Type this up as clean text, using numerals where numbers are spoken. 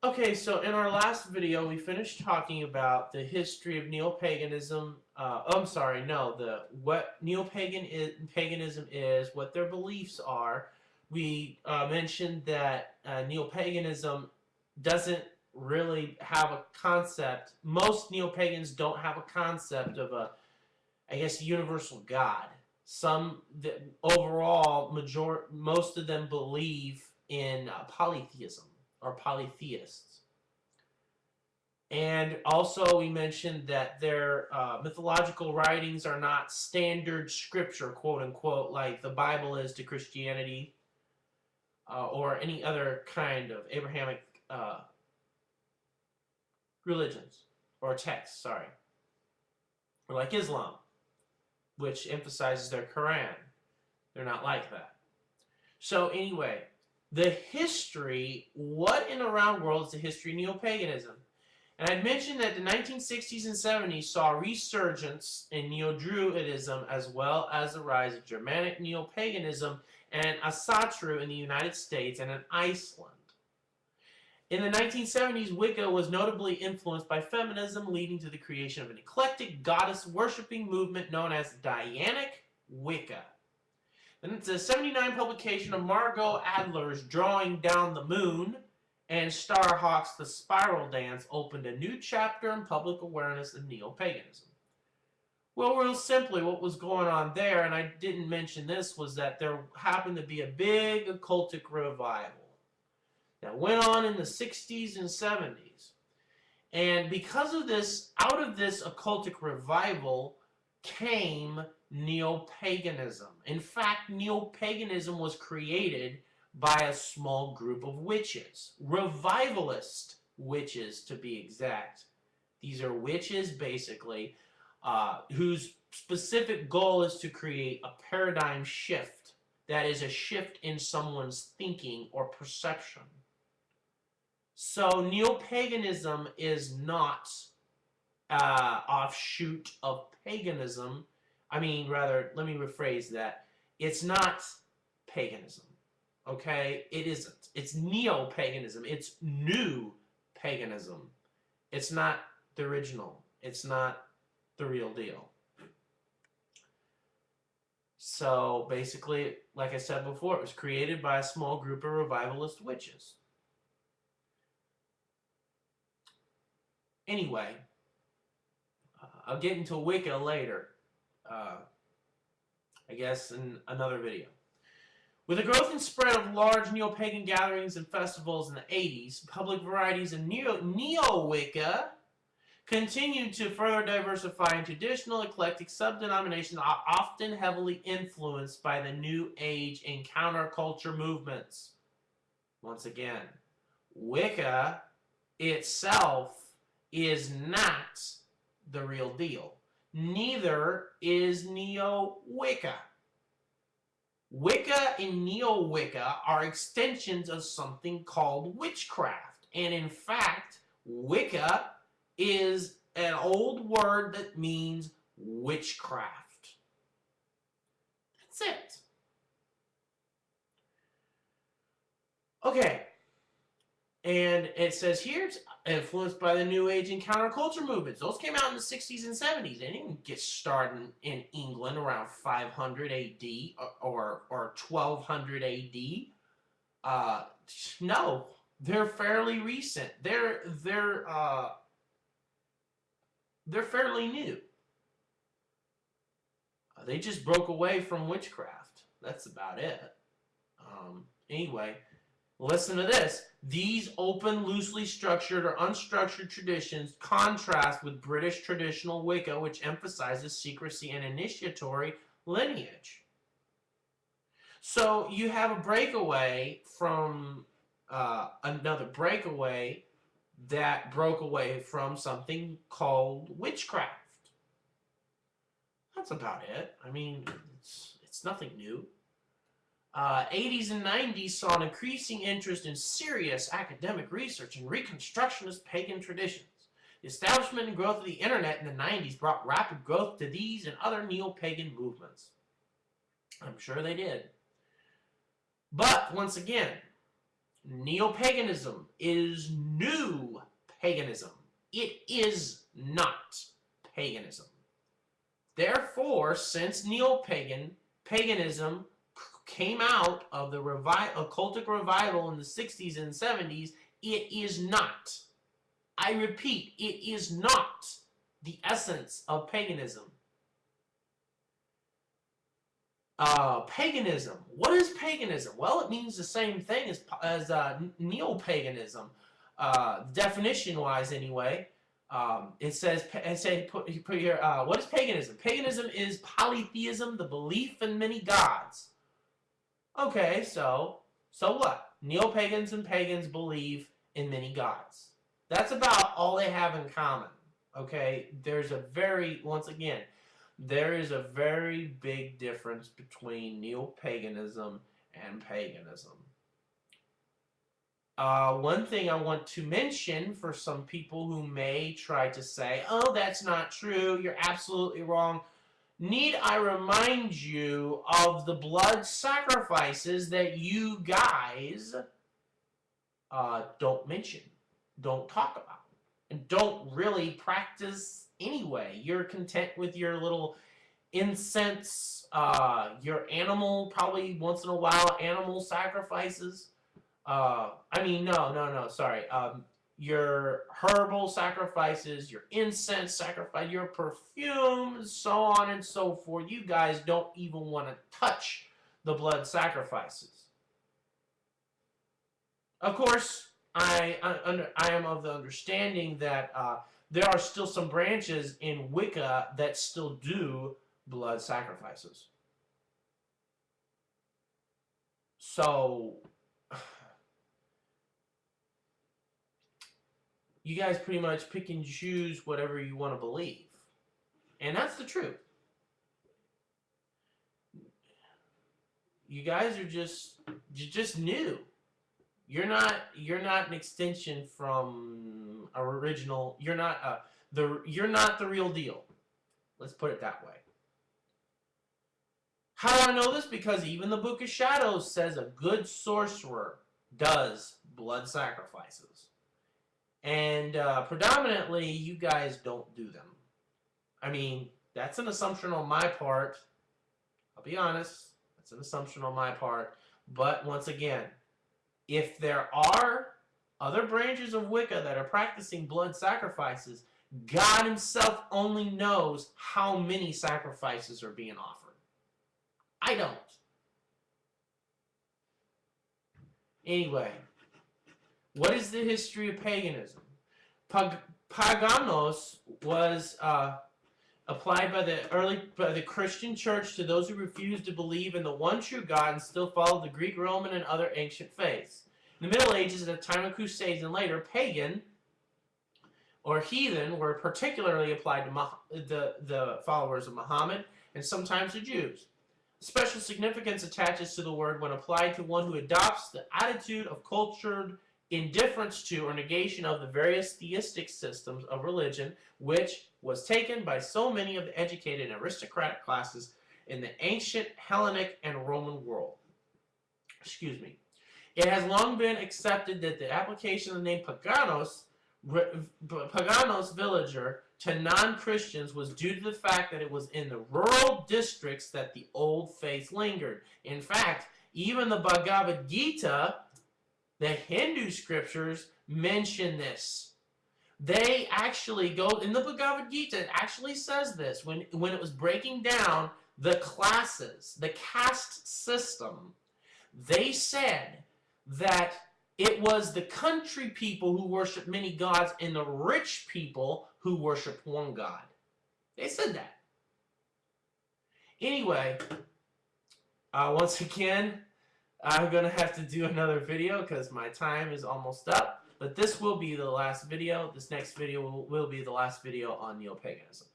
Okay, so in our last video, we finished talking about the history of neo-paganism. I'm sorry, no, what paganism is, what their beliefs are. We mentioned that neo-paganism doesn't really have a concept. Most neo-pagans don't have a concept of a, I guess, universal God. Overall, most of them believe in polytheism or polytheists. And also, we mentioned that their mythological writings are not standard scripture, quote unquote, like the Bible is to Christianity or any other kind of Abrahamic religions or texts, sorry, or like Islam, which emphasizes their Quran. They're not like that. So, anyway, the history, what in the round world is the history of neo-paganism? And I mentioned that the 1960s and 70s saw a resurgence in Neo-Druidism as well as the rise of Germanic Neo-paganism and Asatru in the United States and in Iceland. In the 1970s, Wicca was notably influenced by feminism, leading to the creation of an eclectic goddess-worshipping movement known as Dianic Wicca. Then the 79 publication of Margot Adler's Drawing Down the Moon and Starhawk's The Spiral Dance opened a new chapter in public awareness of neo-paganism. Well, real simply, what was going on there, and I didn't mention this, was that there happened to be a big occultic revival that went on in the 60s and 70s. And because of this, out of this occultic revival came neo-paganism. In fact, neo-paganism was created by a small group of witches, revivalist witches to be exact. These are witches basically whose specific goal is to create a paradigm shift, that is a shift in someone's thinking or perception. So neo-paganism is not offshoot of paganism. I mean, rather, let me rephrase that. It's not paganism. Okay? It isn't. It's neo-paganism. It's new paganism. It's not the original. It's not the real deal. So basically, like I said before, it was created by a small group of revivalist witches. Anyway, I'll get into Wicca later. I guess in another video. With the growth and spread of large neo-pagan gatherings and festivals in the 80s, public varieties of Neo-Wicca continued to further diversify into traditional eclectic sub-denominations often heavily influenced by the New Age and counterculture movements. Once again, Wicca itself is not the real deal. Neither is Neo-Wicca. Wicca and Neo-Wicca are extensions of something called witchcraft. And in fact, Wicca is an old word that means witchcraft. That's it. Okay. And it says here, it's influenced by the New Age and counterculture movements. Those came out in the 60s and 70s. They didn't get started in England around 500 AD or 1200 AD. No, they're fairly recent. They're fairly new. They just broke away from witchcraft. That's about it. Anyway, listen to this. These open, loosely structured, or unstructured traditions contrast with British traditional Wicca, which emphasizes secrecy and initiatory lineage. So you have a breakaway from another breakaway that broke away from something called witchcraft. That's about it. I mean, it's nothing new. 80s and 90s saw an increasing interest in serious academic research in Reconstructionist pagan traditions. The establishment and growth of the internet in the 90s brought rapid growth to these and other neo-pagan movements. I'm sure they did. But, once again, Neo-paganism is new paganism. It is not paganism. Therefore, since paganism came out of the occultic revival in the 60s and 70s, it is not. I repeat, it is not the essence of paganism. Paganism. What is paganism? Well, it means the same thing as neo-paganism, definition-wise anyway. It says, put here, what is paganism? Paganism is polytheism, the belief in many gods. Okay, so what? Neo-pagans and pagans believe in many gods. That's about all they have in common. Okay, once again, there is a very big difference between neo-paganism and paganism. One thing I want to mention for some people who may try to say, oh, that's not true, you're absolutely wrong. Need I remind you of the blood sacrifices that you guys don't mention, don't talk about, and don't really practice anyway? You're content with your little incense, your animal, probably once in a while, animal sacrifices. Sorry. Your herbal sacrifices, your incense sacrifice, your perfume, so on and so forth. You guys don't even want to touch the blood sacrifices. Of course, I am of the understanding that there are still some branches in Wicca that still do blood sacrifices. So you guys pretty much pick and choose whatever you want to believe. And that's the truth. You guys are just new. You're not an extension from original. You're not the real deal. Let's put it that way. How do I know this? Because even the Book of Shadows says a good sorcerer does blood sacrifices. And predominantly, you guys don't do them. I mean, that's an assumption on my part. I'll be honest. That's an assumption on my part. But once again, if there are other branches of Wicca that are practicing blood sacrifices, God himself only knows how many sacrifices are being offered. I don't. Anyway, what is the history of paganism? Paganos was applied by the Christian church to those who refused to believe in the one true God and still followed the Greek, Roman, and other ancient faiths. In the Middle Ages, at the time of Crusades and later, pagan or heathen were particularly applied to the followers of Muhammad and sometimes the Jews. Special significance attaches to the word when applied to one who adopts the attitude of cultured indifference to or negation of the various theistic systems of religion, which was taken by so many of the educated and aristocratic classes in the ancient Hellenic and Roman world. Excuse me. It has long been accepted that the application of the name Paganos villager, to non-Christians was due to the fact that it was in the rural districts that the old faith lingered. In fact, even the Bhagavad Gita, the Hindu scriptures, mention this. They actually go, in the Bhagavad Gita, it actually says this, when it was breaking down the classes, the caste system, they said that it was the country people who worship many gods and the rich people who worship one God. They said that. Anyway, once again, I'm going to have to do another video because my time is almost up. But this will be the last video. This next video will be the last video on neo-paganism.